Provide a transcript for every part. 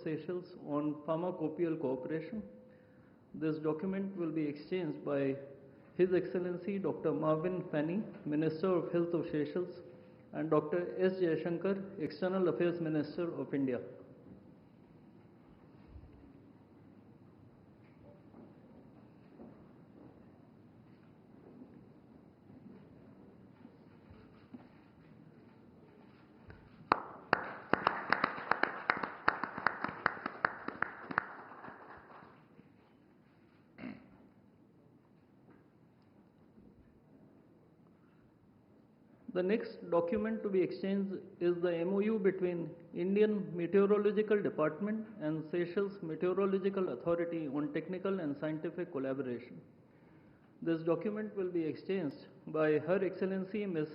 Seychelles on pharmacopoeia cooperation. This document will be exchanged by His Excellency Dr. Marvin Fanny, Minister of Health of Seychelles, and Dr. S. Jaishankar, External Affairs Minister of India. The next document to be exchanged is the MOU between Indian Meteorological Department and Seychelles Meteorological Authority on technical and scientific collaboration. This document will be exchanged by Her Excellency Ms.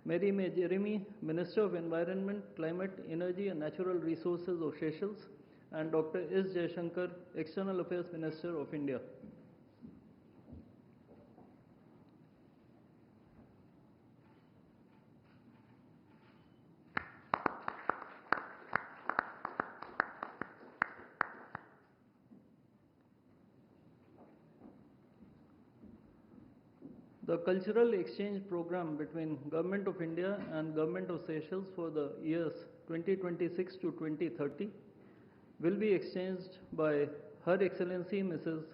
Herminie Jeremy, Minister of Environment, Climate, Energy and Natural Resources of Seychelles, and Dr. S. Jaishankar, External Affairs Minister of India. The cultural exchange program between Government of India and Government of Seychelles for the years 2026 to 2030 will be exchanged by Her Excellency Mrs.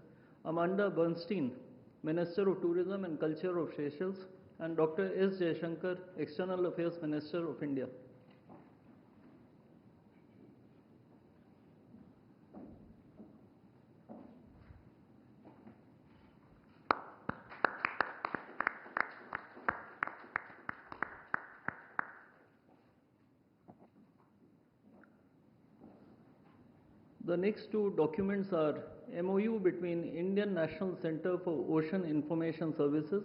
Amanda Bernstein, Minister of Tourism and Culture of Seychelles, and Dr. S. Jaishankar, External Affairs Minister of India. The next two documents are MOU between Indian National Center for Ocean Information Services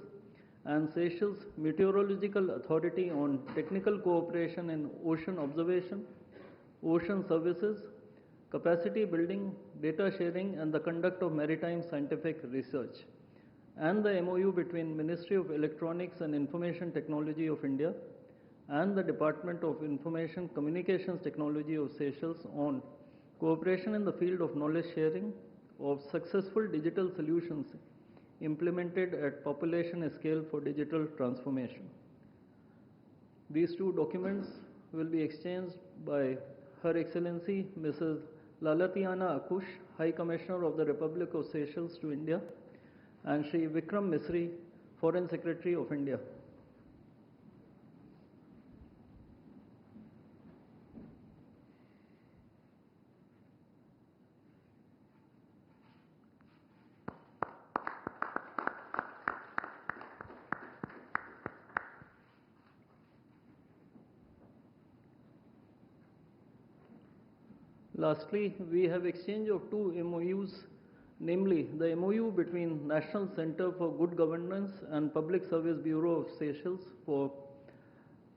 and Seychelles Meteorological Authority on technical cooperation in ocean observation, ocean services, capacity building, data sharing and the conduct of maritime scientific research, and the MOU between Ministry of Electronics and Information Technology of India and the Department of Information Communications Technology of Seychelles on cooperation in the field of knowledge sharing of successful digital solutions implemented at population scale for digital transformation. These two documents will be exchanged by Her Excellency Mrs. Lalatiana Akush, High Commissioner of the Republic of Seychelles to India, and Shri Vikram Misri, Foreign Secretary of India. Lastly, we have exchange of two MOUs, namely the MOU between National Center for Good Governance and Public Service Bureau of Seychelles for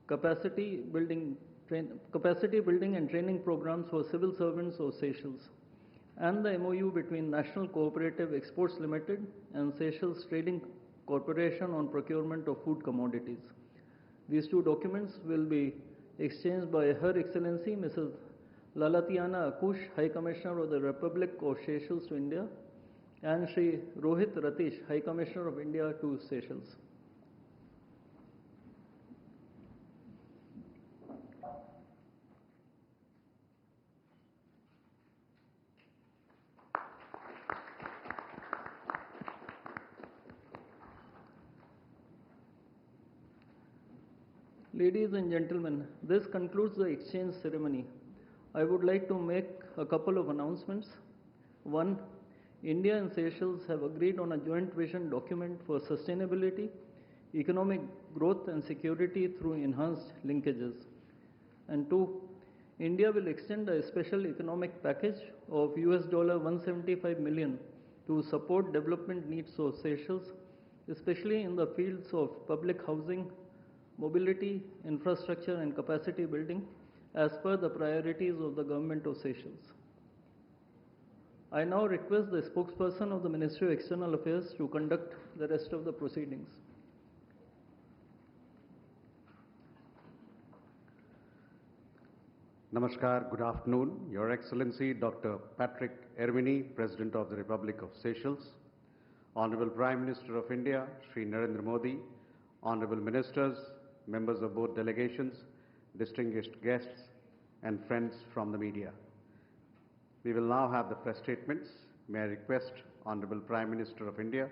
capacity building and training programs for civil servants of Seychelles, and the MOU between National Cooperative Exports Limited and Seychelles Trading Corporation on procurement of food commodities. These two documents will be exchanged by Her Excellency Mrs. Lalatiana Akush, High Commissioner of the Republic of Seychelles to India, and Shri Rohit Ratish, High Commissioner of India to Seychelles. Ladies and gentlemen, this concludes the exchange ceremony. I would like to make a couple of announcements. One, India and Seychelles have agreed on a joint vision document for sustainability, economic growth and security through enhanced linkages. And two, India will extend a special economic package of $175 million to support development needs of Seychelles, especially in the fields of public housing, mobility, infrastructure and capacity building, as per the priorities of the Government of Seychelles. I now request the spokesperson of the Ministry of External Affairs to conduct the rest of the proceedings. Namaskar, good afternoon. Your Excellency Dr. Patrick Herminie, President of the Republic of Seychelles, Honorable Prime Minister of India, Shri Narendra Modi, Honorable Ministers, members of both delegations, distinguished guests, and friends from the media. We will now have the press statements. May I request Honorable Prime Minister of India,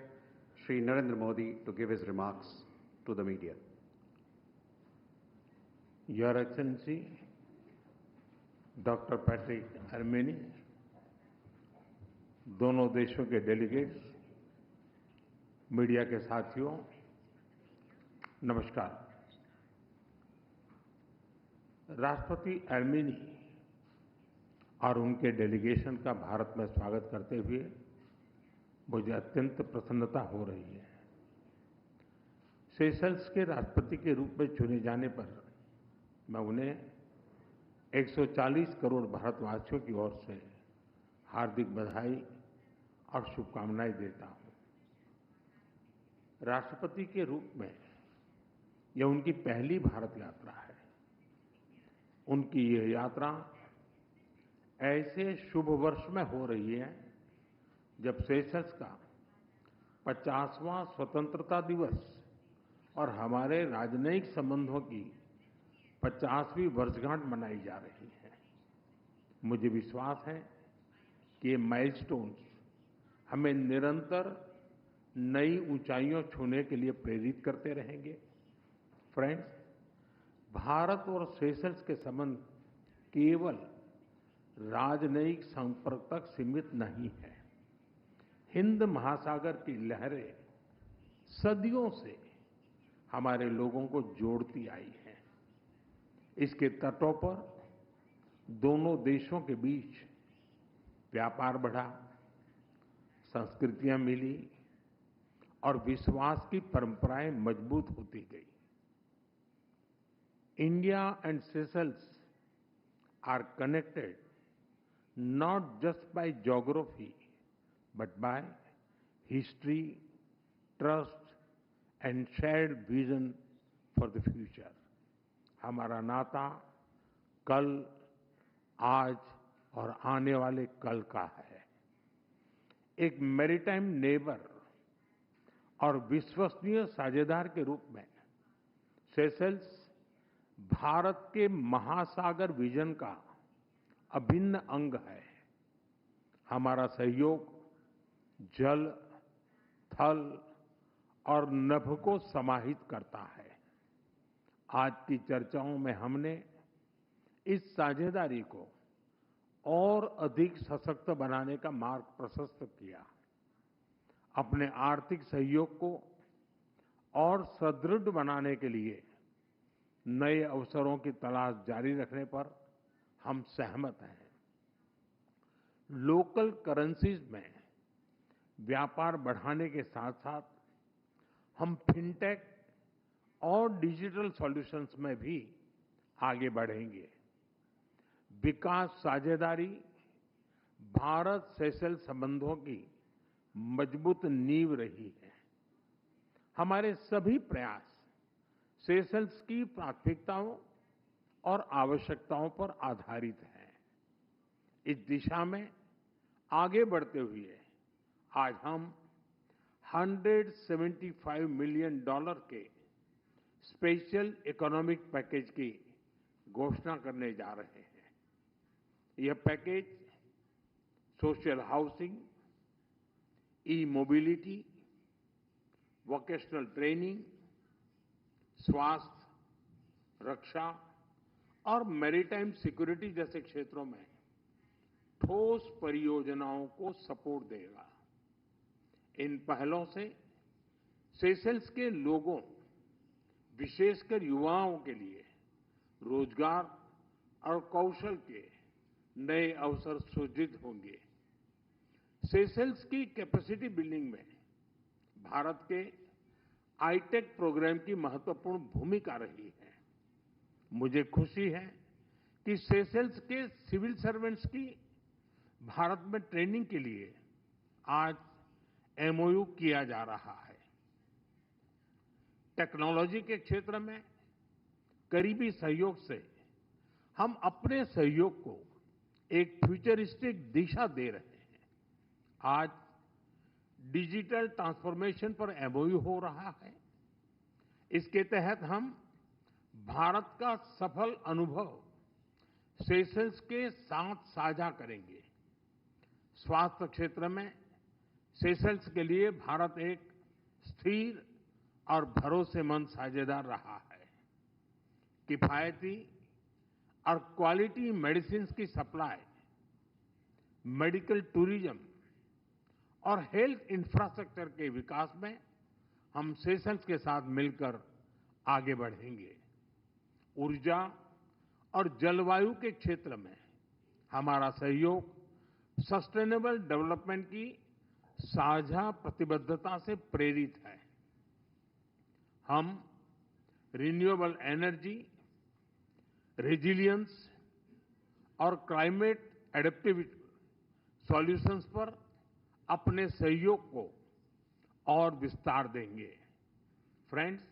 Shri Narendra Modi, to give his remarks to the media. Your Excellency, doctor Patrick हरमेनी, दोनों देशों के delegates, media के साथियों, नमस्कार। राष्ट्रपति हरमेनी और उनके डेलीगेशन का भारत में स्वागत करते हुए मुझे अत्यंत प्रसन्नता हो रही है। सेशल्स के राष्ट्रपति के रूप में चुने जाने पर मैं उन्हें 140 करोड़ भारतवासियों की ओर से हार्दिक बधाई और शुभकामनाएं देता हूं। राष्ट्रपति के रूप में यह उनकी पहली भारत यात्रा है। उनकी यह यात्रा ऐसे शुभ वर्ष में हो रही है जब सेशल्स का 50वां स्वतंत्रता दिवस और हमारे राजनयिक संबंधों की 50वीं वर्षगांठ मनाई जा रही है। मुझे विश्वास है कि ये माइलस्टोन्स हमें निरंतर नई ऊंचाइयों छूने के लिए प्रेरित करते रहेंगे। फ्रेंड्स, भारत और सेशल्स के संबंध केवल राजनयिक संपर्क तक सीमित नहीं है। हिंद महासागर की लहरें सदियों से हमारे लोगों को जोड़ती आई हैं। इसके तटों पर दोनों देशों के बीच व्यापार बढ़ा, संस्कृतियां मिली और विश्वास की परंपराएं मजबूत होती गई। India and Seychelles are connected not just by geography but by history, trust and shared vision for the future. हमारा नाता कल, आज और आने वाले कल का है। एक मैरीटाइम नेबर और विश्वसनीय साझेदार के रूप में सेशल्स भारत के महासागर विजन का अभिन्न अंग है। हमारा सहयोग जल, थल और नभ को समाहित करता है। आज की चर्चाओं में हमने इस साझेदारी को और अधिक सशक्त बनाने का मार्ग प्रशस्त किया। अपने आर्थिक सहयोग को और सुदृढ़ बनाने के लिए नए अवसरों की तलाश जारी रखने पर हम सहमत हैं। लोकल करेंसीज में व्यापार बढ़ाने के साथ साथ हम फिनटेक और डिजिटल सॉल्यूशंस में भी आगे बढ़ेंगे। विकास साझेदारी भारत सेशल्स संबंधों की मजबूत नींव रही है। हमारे सभी प्रयास सेशल्स की प्राथमिकताओं और आवश्यकताओं पर आधारित है। इस दिशा में आगे बढ़ते हुए आज हम $175 मिलियन के स्पेशल इकोनॉमिक पैकेज की घोषणा करने जा रहे हैं। यह पैकेज सोशल हाउसिंग, ई मोबिलिटी, वोकेशनल ट्रेनिंग, स्वास्थ्य, रक्षा और मैरीटाइम सिक्योरिटी जैसे क्षेत्रों में ठोस परियोजनाओं को सपोर्ट देगा। इन पहलों से सेशल्स के लोगों, विशेषकर युवाओं के लिए रोजगार और कौशल के नए अवसर सृजित होंगे। सेशल्स की कैपेसिटी बिल्डिंग में भारत के आईटेक प्रोग्राम की महत्वपूर्ण भूमिका रही है। मुझे खुशी है कि सेशल्स के सिविल सर्वेंट्स की भारत में ट्रेनिंग के लिए आज एमओयू किया जा रहा है। टेक्नोलॉजी के क्षेत्र में करीबी सहयोग से हम अपने सहयोग को एक फ्यूचरिस्टिक दिशा दे रहे हैं। आज डिजिटल ट्रांसफॉर्मेशन पर एमओयू हो रहा है। इसके तहत हम भारत का सफल अनुभव सेशल्स के साथ साझा करेंगे। स्वास्थ्य क्षेत्र में सेशल्स के लिए भारत एक स्थिर और भरोसेमंद साझेदार रहा है। किफायती और क्वालिटी मेडिसिन की सप्लाई, मेडिकल टूरिज्म और हेल्थ इंफ्रास्ट्रक्चर के विकास में हम सेशल्स के साथ मिलकर आगे बढ़ेंगे। ऊर्जा और जलवायु के क्षेत्र में हमारा सहयोग सस्टेनेबल डेवलपमेंट की साझा प्रतिबद्धता से प्रेरित है। हम रिन्यूएबल एनर्जी, रेजिलियंस और क्लाइमेट एडेप्टिविटी सॉल्यूशंस पर अपने सहयोग को और विस्तार देंगे। फ्रेंड्स,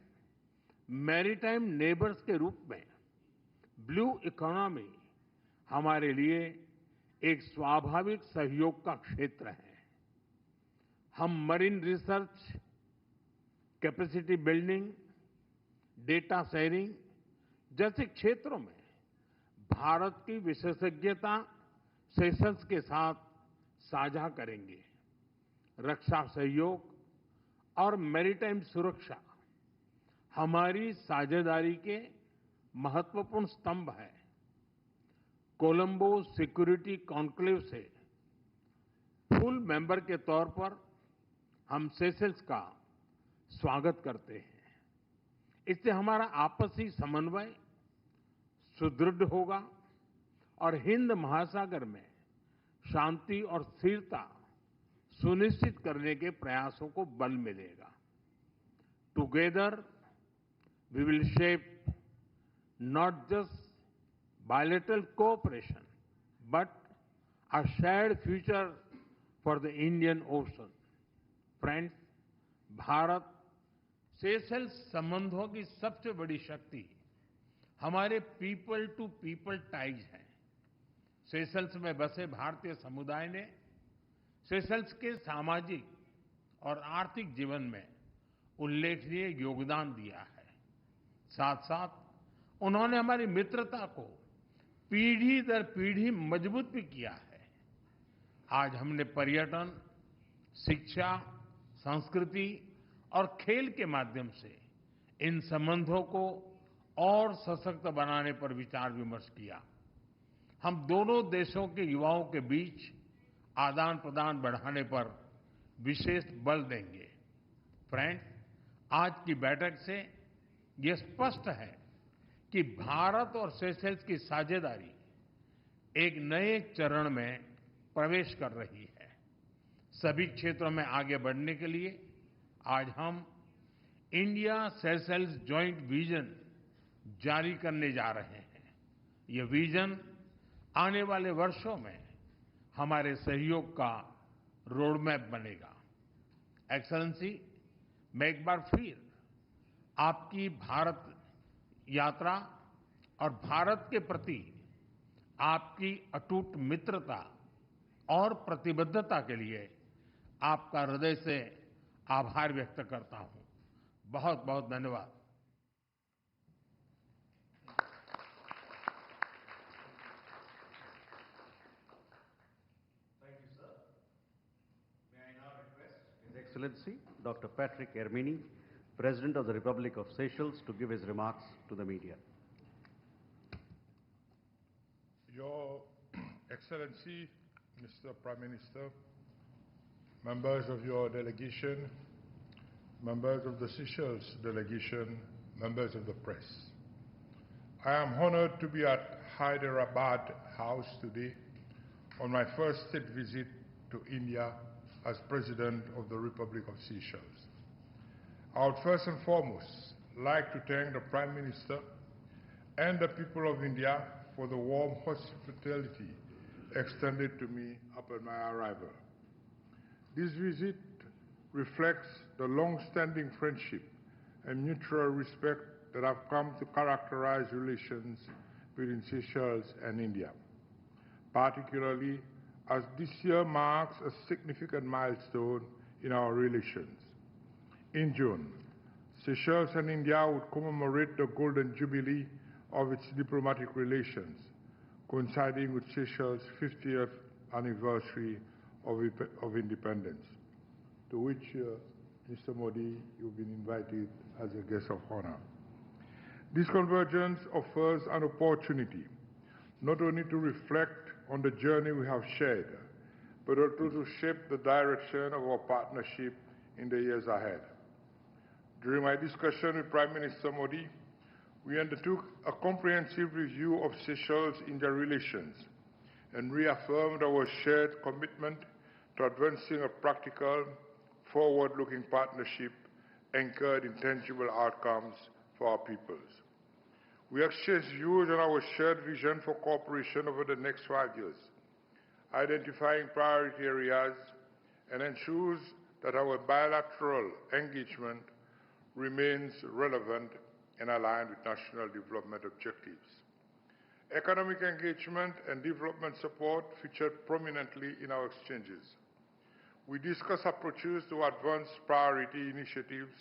मैरीटाइम नेबर्स के रूप में ब्लू इकोनॉमी हमारे लिए एक स्वाभाविक सहयोग का क्षेत्र है। हम marine research, capacity building, data sharing जैसे क्षेत्रों में भारत की विशेषज्ञता सेशल्स के साथ साझा करेंगे। रक्षा सहयोग और मैरीटाइम सुरक्षा हमारी साझेदारी के महत्वपूर्ण स्तंभ है। कोलंबो सिक्योरिटी कॉन्क्लेव से फुल मेंबर के तौर पर हम सेशल्स का स्वागत करते हैं। इससे हमारा आपसी समन्वय सुदृढ़ होगा और हिंद महासागर में शांति और स्थिरता सुनिश्चित करने के प्रयासों को बल मिलेगा। Together we will shape not just bilateral cooperation, but a shared future for the Indian Ocean. Friends, Bharat Seychelles संबंधों की सबसे बड़ी शक्ति हमारे पीपल टू पीपल टाइज है। सेशल्स में बसे भारतीय समुदाय ने सेशल्स के सामाजिक और आर्थिक जीवन में उल्लेखनीय योगदान दिया है। साथ साथ उन्होंने हमारी मित्रता को पीढ़ी दर पीढ़ी मजबूत भी किया है। आज हमने पर्यटन, शिक्षा, संस्कृति और खेल के माध्यम से इन संबंधों को और सशक्त बनाने पर विचार विमर्श किया। हम दोनों देशों के युवाओं के बीच आदान प्रदान बढ़ाने पर विशेष बल देंगे। फ्रेंड्स, आज की बैठक से ये स्पष्ट है कि भारत और सेशल्स की साझेदारी एक नए चरण में प्रवेश कर रही है। सभी क्षेत्रों में आगे बढ़ने के लिए आज हम इंडिया सेशल्स जॉइंट विजन जारी करने जा रहे हैं। ये विजन आने वाले वर्षों में हमारे सहयोग का रोडमैप बनेगा। एक्सेलेंसी, मैं एक बार फिर आपकी भारत यात्रा और भारत के प्रति आपकी अटूट मित्रता और प्रतिबद्धता के लिए आपका हृदय से आभार व्यक्त करता हूं। बहुत बहुत धन्यवाद। Thank you, sir. May I now request His Excellency Dr. Patrick Herminie, President of the Republic of Seychelles, to give his remarks to the media. Your Excellency, Mr. Prime Minister, members of your delegation, members of the Seychelles delegation, members of the press. I am honored to be at Hyderabad House today on my first state visit to India as President of the Republic of Seychelles. I would first and foremost like to thank the Prime Minister and the people of India for the warm hospitality extended to me upon my arrival. This visit reflects the long-standing friendship and mutual respect that have come to characterize relations between Seychelles and India, particularly as this year marks a significant milestone in our relations. In June, Seychelles and India would commemorate the Golden Jubilee of its diplomatic relations, coinciding with Seychelles' 50th anniversary of independence, to which, Mr. Modi, you've been invited as a guest of honor. This convergence offers an opportunity not only to reflect on the journey we have shared, but also to shape the direction of our partnership in the years ahead. During my discussion with Prime Minister Modi, we undertook a comprehensive review of Seychelles-India relations and reaffirmed our shared commitment to advancing a practical, forward-looking partnership anchored in tangible outcomes for our peoples. We exchanged views on our shared vision for cooperation over the next 5 years, identifying priority areas and ensures that our bilateral engagement remains relevant and aligned with national development objectives. Economic engagement and development support featured prominently in our exchanges. We discussed approaches to advance priority initiatives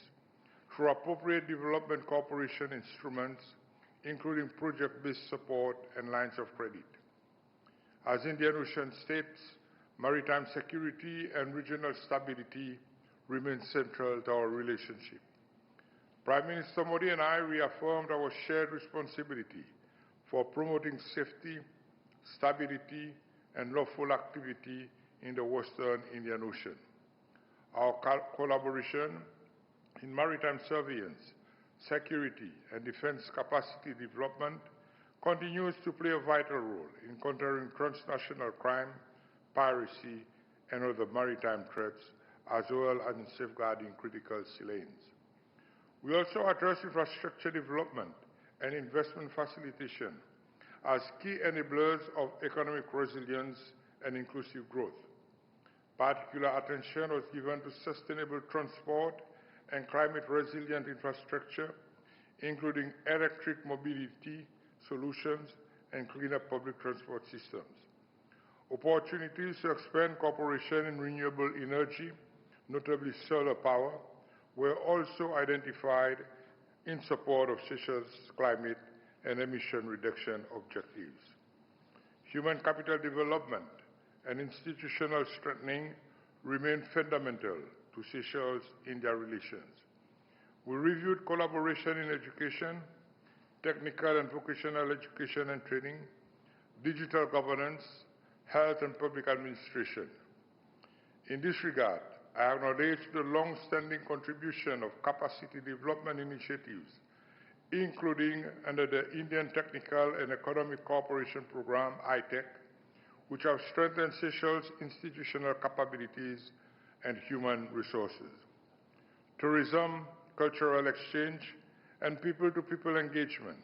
through appropriate development cooperation instruments, including project-based support and lines of credit. As Indian Ocean states, maritime security and regional stability remain central to our relationship. Prime Minister Modi and I reaffirmed our shared responsibility for promoting safety, stability, and lawful activity in the Western Indian Ocean. Our collaboration in maritime surveillance, security, and defense capacity development continues to play a vital role in countering transnational crime, piracy, and other maritime threats, as well as in safeguarding critical sea lanes. We also address infrastructure development and investment facilitation as key enablers of economic resilience and inclusive growth. Particular attention was given to sustainable transport and climate-resilient infrastructure, including electric mobility solutions and cleaner public transport systems. Opportunities to expand cooperation in renewable energy, notably solar power, were also identified in support of Seychelles' climate and emission reduction objectives. Human capital development and institutional strengthening remain fundamental to Seychelles-India relations. We reviewed collaboration in education, technical and vocational education and training, digital governance, health and public administration. In this regard, I acknowledge the long-standing contribution of capacity development initiatives, including under the Indian Technical and Economic Cooperation Program, ITEC, which have strengthened Seychelles' institutional capabilities and human resources. Tourism, cultural exchange, and people-to-people engagement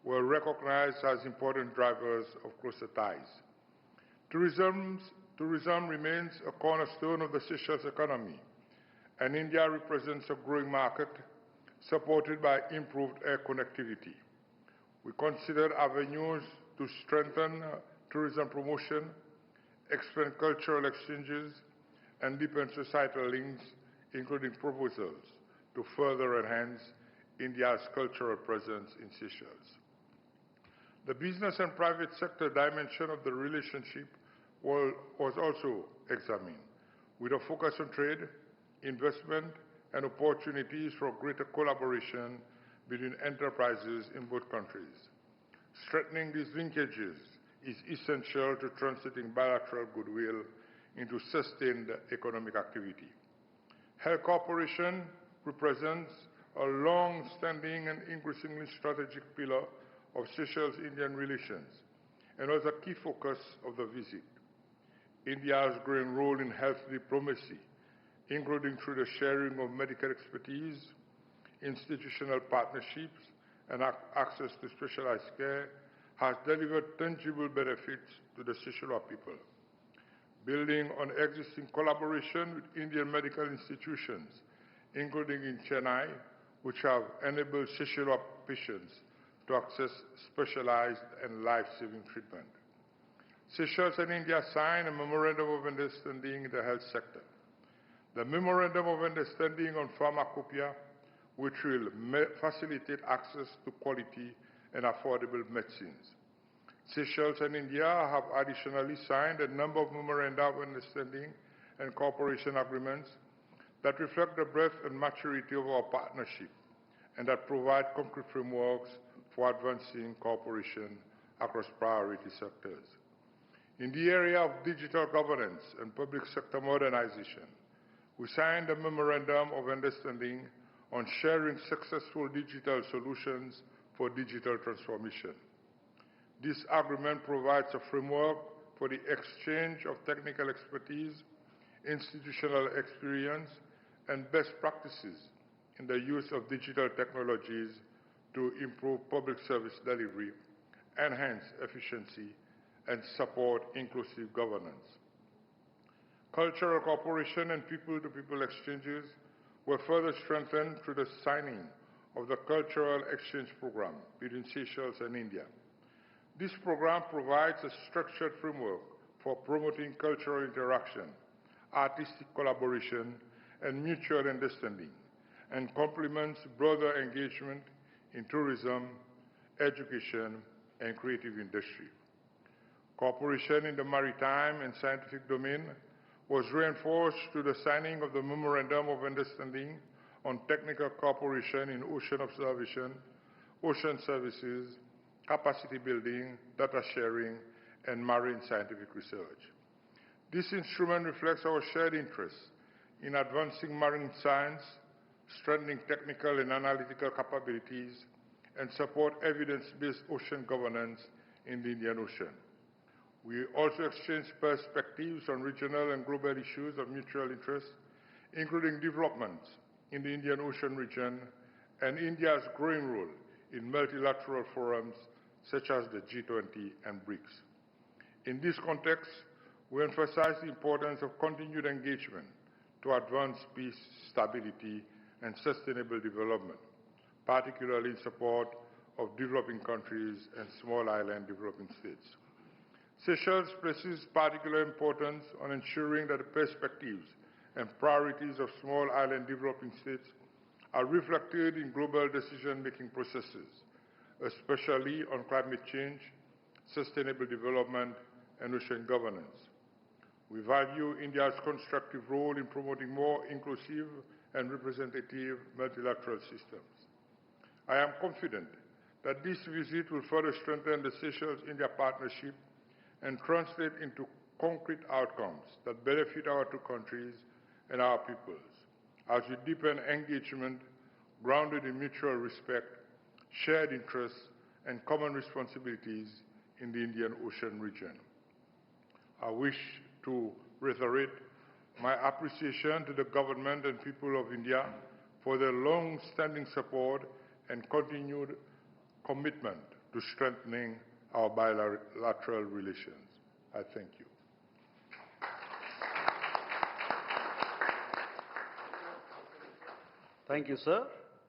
were recognized as important drivers of closer ties. Tourism remains a cornerstone of the Seychelles economy, and India represents a growing market supported by improved air connectivity. We considered avenues to strengthen tourism promotion, expand cultural exchanges, and deepen societal links, including proposals to further enhance India's cultural presence in Seychelles. The business and private sector dimension of the relationship was also examined, with a focus on trade, investment, and opportunities for greater collaboration between enterprises in both countries. Strengthening these linkages is essential to translating bilateral goodwill into sustained economic activity. Health cooperation represents a long-standing and increasingly strategic pillar of Seychelles-Indian relations and was a key focus of the visit. India's growing role in health diplomacy, including through the sharing of medical expertise, institutional partnerships, and access to specialized care, has delivered tangible benefits to the Seychellois people. Building on existing collaboration with Indian medical institutions, including in Chennai, which have enabled Seychellois patients to access specialized and life-saving treatment. Seychelles and India signed a memorandum of understanding in the health sector. The memorandum of understanding on pharmacopoeia, which will facilitate access to quality and affordable medicines. Seychelles and India have additionally signed a number of memoranda of understanding and cooperation agreements that reflect the breadth and maturity of our partnership and that provide concrete frameworks for advancing cooperation across priority sectors. In the area of digital governance and public sector modernization, we signed a memorandum of understanding on sharing successful digital solutions for digital transformation. This agreement provides a framework for the exchange of technical expertise, institutional experience, and best practices in the use of digital technologies to improve public service delivery, enhance efficiency, and support inclusive governance. Cultural cooperation and people-to-people exchanges were further strengthened through the signing of the Cultural Exchange Program between Seychelles and India. This program provides a structured framework for promoting cultural interaction, artistic collaboration, and mutual understanding, and complements broader engagement in tourism, education, and creative industry. Cooperation in the maritime and scientific domain was reinforced through the signing of the Memorandum of Understanding on technical cooperation in ocean observation, ocean services, capacity building, data sharing, and marine scientific research. This instrument reflects our shared interest in advancing marine science, strengthening technical and analytical capabilities, and support evidence-based ocean governance in the Indian Ocean. We also exchange perspectives on regional and global issues of mutual interest, including developments in the Indian Ocean region and India's growing role in multilateral forums such as the G20 and BRICS. In this context, we emphasize the importance of continued engagement to advance peace, stability, and sustainable development, particularly in support of developing countries and small island developing states. Seychelles places particular importance on ensuring that the perspectives and priorities of small island developing states are reflected in global decision-making processes, especially on climate change, sustainable development, and ocean governance. We value India's constructive role in promoting more inclusive and representative multilateral systems. I am confident that this visit will further strengthen the Seychelles-India partnership and translate into concrete outcomes that benefit our two countries and our peoples, as we deepen engagement grounded in mutual respect, shared interests, and common responsibilities in the Indian Ocean region. I wish to reiterate my appreciation to the government and people of India for their long-standing support and continued commitment to strengthening our bilateral relations. I thank you. Thank you, sir.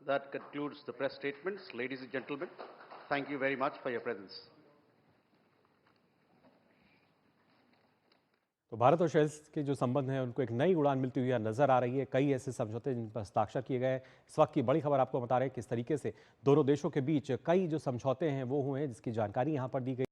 That concludes the press statements. Ladies and gentlemen, thank you very much for your presence. तो भारत और Seychelles के जो संबंध हैं उनको एक नई उड़ान मिलती हुई नजर आ रही है। कई ऐसे समझौते जिन पर हस्ताक्षर किए गए। इस वक्त की बड़ी खबर आपको बता रहे हैं किस तरीके से दोनों देशों के बीच कई जो समझौते हैं वो हुए हैं, जिसकी जानकारी यहाँ पर दी गई।